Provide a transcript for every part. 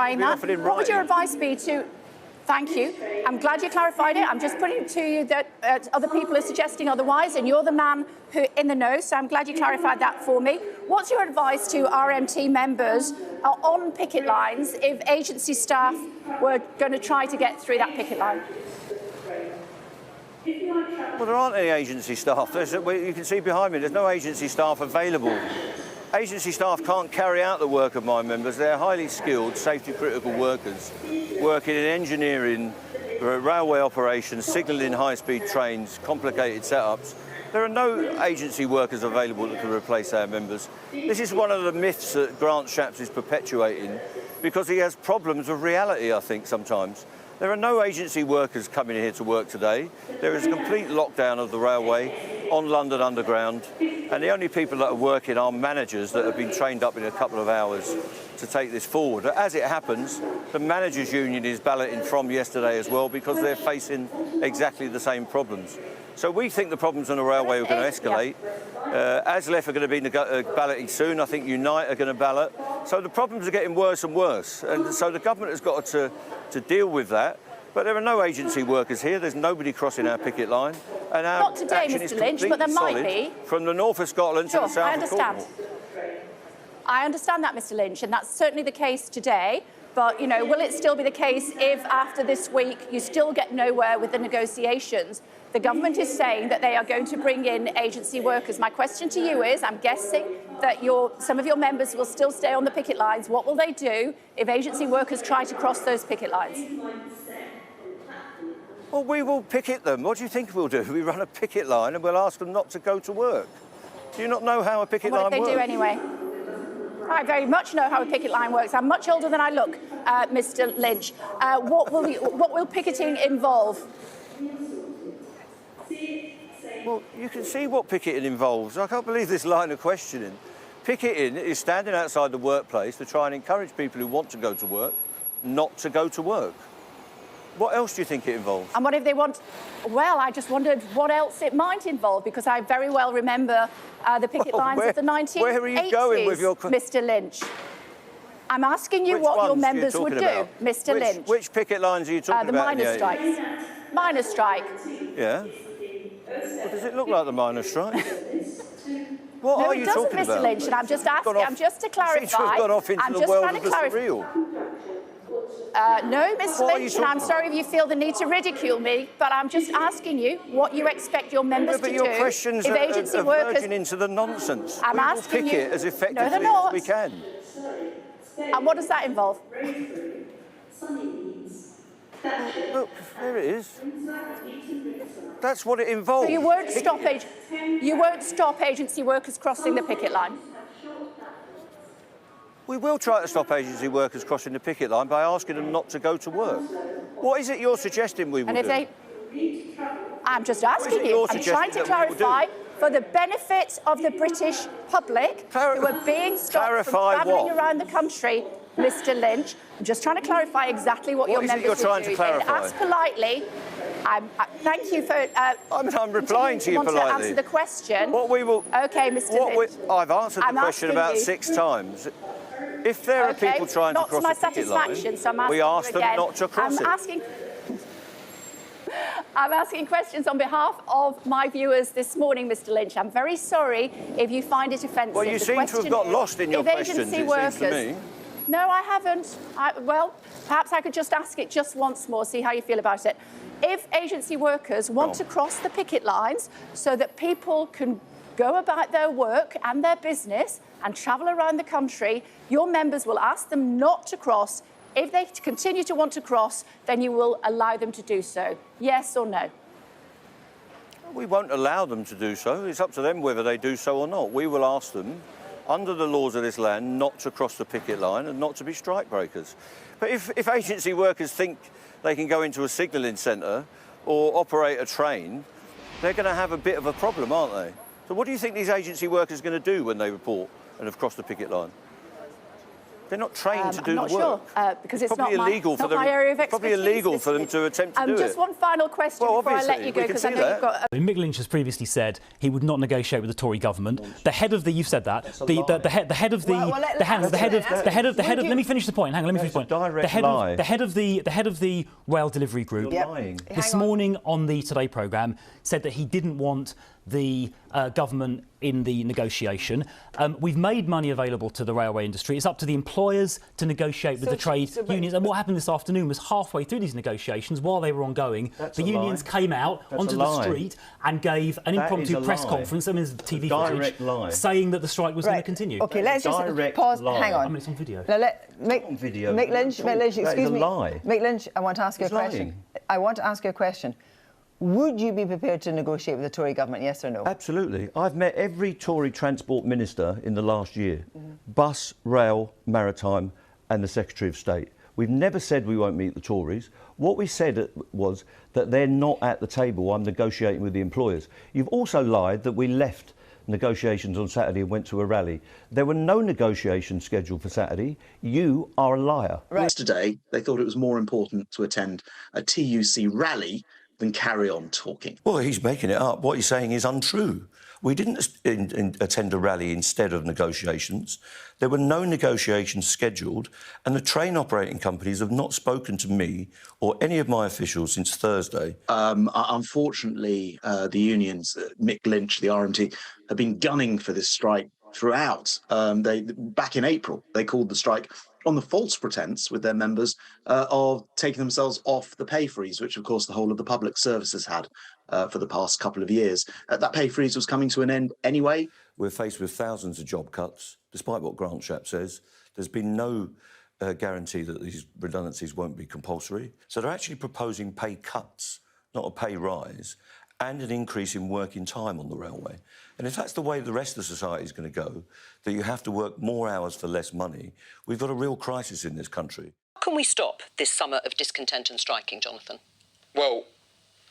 What would your advice be to... Thank you. I'm glad you clarified it. I'm just putting it to you that other people are suggesting otherwise, and you're the man who in the know, so I'm glad you clarified that for me. What's your advice to RMT members on picket lines if agency staff were going to try to get through that picket line? Well, there aren't any agency staff. You can see behind me, there's no agency staff available. Agency staff can't carry out the work of my members. They're highly skilled, safety-critical workers working in engineering, railway operations, signalling high-speed trains, complicated setups. There are no agency workers available that can replace our members. This is one of the myths that Grant Shapps is perpetuating because he has problems with reality, I think, sometimes. There are no agency workers coming here to work today. There is a complete lockdown of the railway on London Underground, and the only people that are working are managers that have been trained up in a couple of hours to take this forward. As it happens, the managers' union is balloting from yesterday as well because they're facing exactly the same problems. So we think the problems on the railway are going to escalate. ASLEF are going to be balloting soon. I think Unite are going to ballot. So the problems are getting worse and worse. And so the government has got to deal with that. But there are no agency workers here. There's nobody crossing our picket line. And our Not today, action Mr. is Lynch, but there might be. From the north of Scotland to the south of Cornwall. I understand that, Mr. Lynch, and that's certainly the case today. But, you know, will it still be the case if after this week you still get nowhere with the negotiations? The government is saying that they are going to bring in agency workers. My question to you is, I'm guessing that some of your members will still stay on the picket lines. What will they do if agency workers try to cross those picket lines? Well, we will picket them. What do you think we'll do? We run a picket line and we'll ask them not to go to work. Do you not know how a picket line works? What if they do anyway? I very much know how a picket line works. I'm much older than I look, Mr. Lynch. What will picketing involve? Well, you can see what picketing involves. I can't believe this line of questioning. Picketing is standing outside the workplace to try and encourage people who want to go to work not to go to work. What else do you think it involves? And what if they want... Well, I just wondered what else it might involve, because I very well remember the picket lines of the 1980s, where are you going with your... Mr. Lynch. I'm asking you what your members would do, Mr. Lynch. Which picket lines are you talking about? The miners' strikes. Miners' strike. Yeah. Well, does it look like the miners' strike? What no, are you talking about? No, it doesn't, Mr. Lynch, and I'm just asking, I'm just to clarify. Seems to have gone off into the world of the surreal. No, Mr. Lynch, and I'm sorry if you feel the need to ridicule me, but I'm just asking you what you expect your members to do. But your questions are verging into the nonsense. I'm asking you. Picket as effectively as we can. And what does that involve? Look, there it is. That's what it involves. So you won't stop agency workers crossing the picket line? We will try to stop agency workers crossing the picket line by asking them not to go to work. What is it you're suggesting we will do? I'm just asking you. I'm trying to clarify for the benefit of the British public who are being stopped from travelling around the country, Mr. Lynch. I'm just trying to clarify exactly what your members would do. Ask politely. Thank you for... I'm replying to you politely. To answer the question. What we will... OK, Mr. Lynch. I've answered the question about 6 times. If there are people trying to cross the picket line, we ask them not to cross it. I'm asking questions on behalf of my viewers this morning, Mr. Lynch. I'm very sorry if you find it offensive. Well, you seem to have got lost in your questions, it seems to me. No, I haven't. Well, perhaps I could just ask it just once more, see how you feel about it. If agency workers want to cross the picket lines so that people can go about their work and their business and travel around the country, your members will ask them not to cross. If they continue to want to cross, then you will allow them to do so. Yes or no? We won't allow them to do so. It's up to them whether they do so or not. We will ask them, under the laws of this land, not to cross the picket line and not to be strike breakers. But if agency workers think they can go into a signalling centre or operate a train, they're going to have a bit of a problem, aren't they? So what do you think these agency workers are going to do when they report and have crossed the picket line? They're not trained to do I'm the not work. sure, because it's probably not illegal for them. my area of It's probably expertise. illegal for them to attempt to do it. Just one final question before I let you go, because I know you've got... Mick Lynch has previously said he would not negotiate with the Tory government. The head of the... You've said that. The head of the... Let me finish the point. Hang on, let me finish the point. The head of the rail delivery group this morning on the Today programme said that he didn't want the government in the negotiation. We've made money available to the railway industry. It's up to the employers to negotiate with the trade unions. And what happened this afternoon was halfway through these negotiations, while they were ongoing, the unions came out onto the street and gave an impromptu press conference, I mean, there's TV footage, saying that the strike was going to continue. OK, let's just pause. Hang on. I mean, it's on video. Now, Mick Lynch, excuse me. Mick Lynch, I want to ask you a question. I want to ask you a question. Would you be prepared to negotiate with the Tory government, yes or no? Absolutely. I've met every Tory transport minister in the last year. Bus, rail, maritime and the Secretary of State. We've never said we won't meet the Tories. What we said was that they're not at the table. I'm negotiating with the employers. You've also lied that we left negotiations on Saturday and went to a rally. There were no negotiations scheduled for Saturday. You are a liar. Right. Yesterday, they thought it was more important to attend a TUC rally than carry on talking. Well, he's making it up. What he's saying is untrue. We didn't attend a rally instead of negotiations. There were no negotiations scheduled, and the train operating companies have not spoken to me or any of my officials since Thursday. Unfortunately, the unions, Mick Lynch, the RMT, have been gunning for this strike throughout. Back in April, they called the strike on the false pretence with their members of taking themselves off the pay freeze, which, of course, the whole of the public service has had for the past couple of years. That pay freeze was coming to an end anyway. We're faced with thousands of job cuts, despite what Grant Shapps says. There's been no guarantee that these redundancies won't be compulsory. So they're actually proposing pay cuts, not a pay rise, and an increase in working time on the railway. And if that's the way the rest of society is going to go, that you have to work more hours for less money, we've got a real crisis in this country. How can we stop this summer of discontent and striking, Jonathan? Well,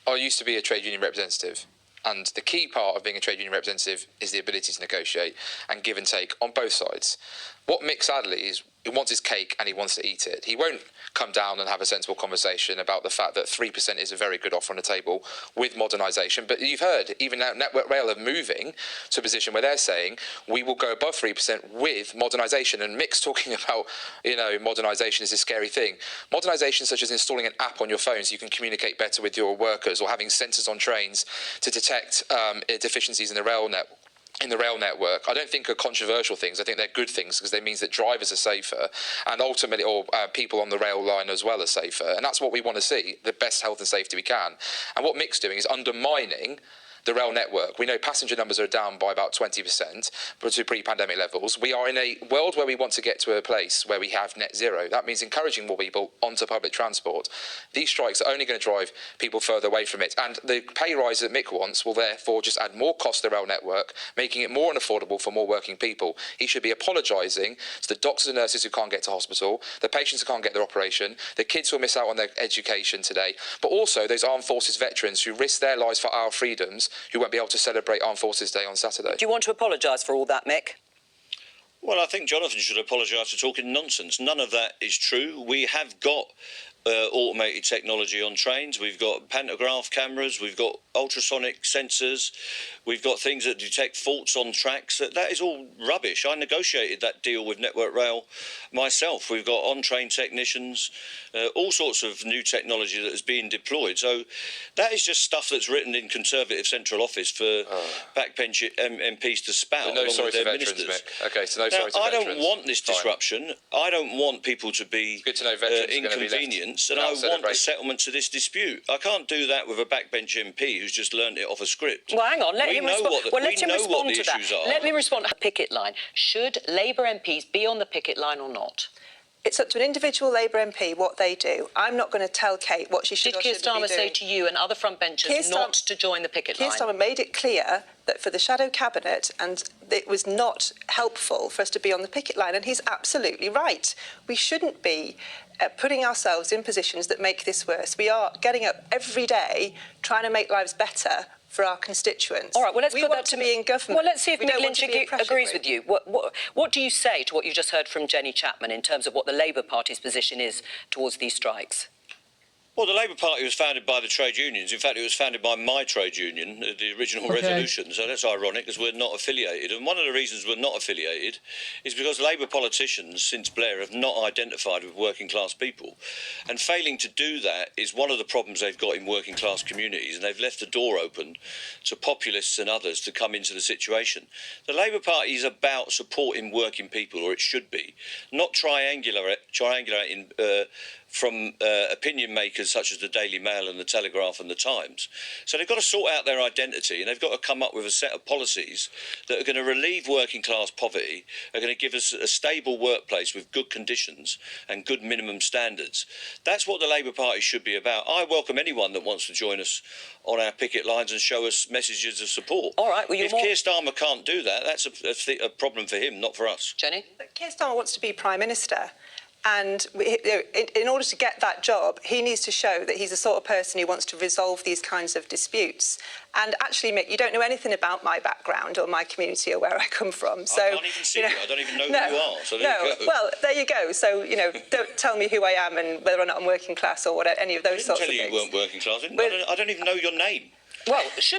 I used to be a trade union representative, and the key part of being a trade union representative is the ability to negotiate and give and take on both sides. What Mick sadly is, he wants his cake and he wants to eat it. He won't come down and have a sensible conversation about the fact that 3% is a very good offer on the table with modernisation. But you've heard, even now Network Rail are moving to a position where they're saying we will go above 3% with modernisation. And Mick's talking about, modernisation is a scary thing. Modernisation such as installing an app on your phone so you can communicate better with your workers, or having sensors on trains to detect deficiencies in the rail network. I don't think are controversial things. I think they're good things because they means that drivers are safer and ultimately, people on the rail line as well are safer. And that's what we want to see, the best health and safety we can. And what Mick's doing is undermining the rail network. We know passenger numbers are down by about 20% to pre-pandemic levels. We are in a world where we want to get to a place where we have net zero. That means encouraging more people onto public transport. These strikes are only going to drive people further away from it. And the pay rise that Mick wants will therefore just add more cost to the rail network, making it more unaffordable for more working people. He should be apologising to the doctors and nurses who can't get to hospital, the patients who can't get their operation, the kids who will miss out on their education today, but also those armed forces veterans who risk their lives for our freedoms, who won't be able to celebrate Armed Forces Day on Saturday. Do you want to apologise for all that, Mick? Well, I think Jonathan should apologise for talking nonsense. None of that is true. We have got automated technology on trains. We've got pantograph cameras. We've got ultrasonic sensors. We've got things that detect faults on tracks. That is all rubbish. I negotiated that deal with Network Rail myself. We've got on-train technicians, all sorts of new technology that is being deployed. So that is just stuff that's written in Conservative central office for backbench MPs to spout. So no sorry to veterans, ministers. Mick. OK, so no sorry to I veterans. don't want this disruption. I don't want people to be good to know veterans inconvenienced, and I want a settlement to this dispute. I can't do that with a backbench MP who's just learned it off a script. Well, hang on. Let him respond to that. Are. Let me respond to the picket line. Should Labour MPs be on the picket line or not? It's up to an individual Labour MP what they do. I'm not going to tell Kate what she should or shouldn't be doing. Did Keir Starmer say to you and other frontbenchers not to join the picket line? Keir Starmer made it clear that for the shadow cabinet, and it was not helpful for us to be on the picket line, and he's absolutely right. We shouldn't be putting ourselves in positions that make this worse. We are getting up every day trying to make lives better for our constituents. All right, well, let's we put want that to be in government. Well, let's see if we Mick don't want Lynch to be a pressure agrees group. with you. What do you say to what you just heard from Jenny Chapman in terms of what the Labour Party's position is towards these strikes? Well, the Labour Party was founded by the trade unions. In fact, it was founded by my trade union, the original resolution. So that's ironic, because we're not affiliated. And one of the reasons we're not affiliated is because Labour politicians since Blair have not identified with working class people. And failing to do that is one of the problems they've got in working class communities. And they've left the door open to populists and others to come into the situation. The Labour Party is about supporting working people, or it should be, not triangulating from opinion makers such as the Daily Mail and the Telegraph and the Times. So they've got to sort out their identity, and they've got to come up with a set of policies that are going to relieve working class poverty, are going to give us a stable workplace with good conditions and good minimum standards. That's what the Labour Party should be about. I welcome anyone that wants to join us on our picket lines and show us messages of support. All right, well, if Keir Starmer can't do that, that's a problem for him, not for us. Jenny? Keir Starmer wants to be Prime Minister. And in order to get that job, he needs to show that he's the sort of person who wants to resolve these kinds of disputes. And actually, Mick, you don't know anything about my background or my community or where I come from. So, I can't even see you. I don't even know who you are. So there you go. Well, there you go. So, don't tell me who I am and whether or not I'm working class or what, any of those sorts of things. I didn't tell you you weren't working class. I don't even know your name. Well, shouldn't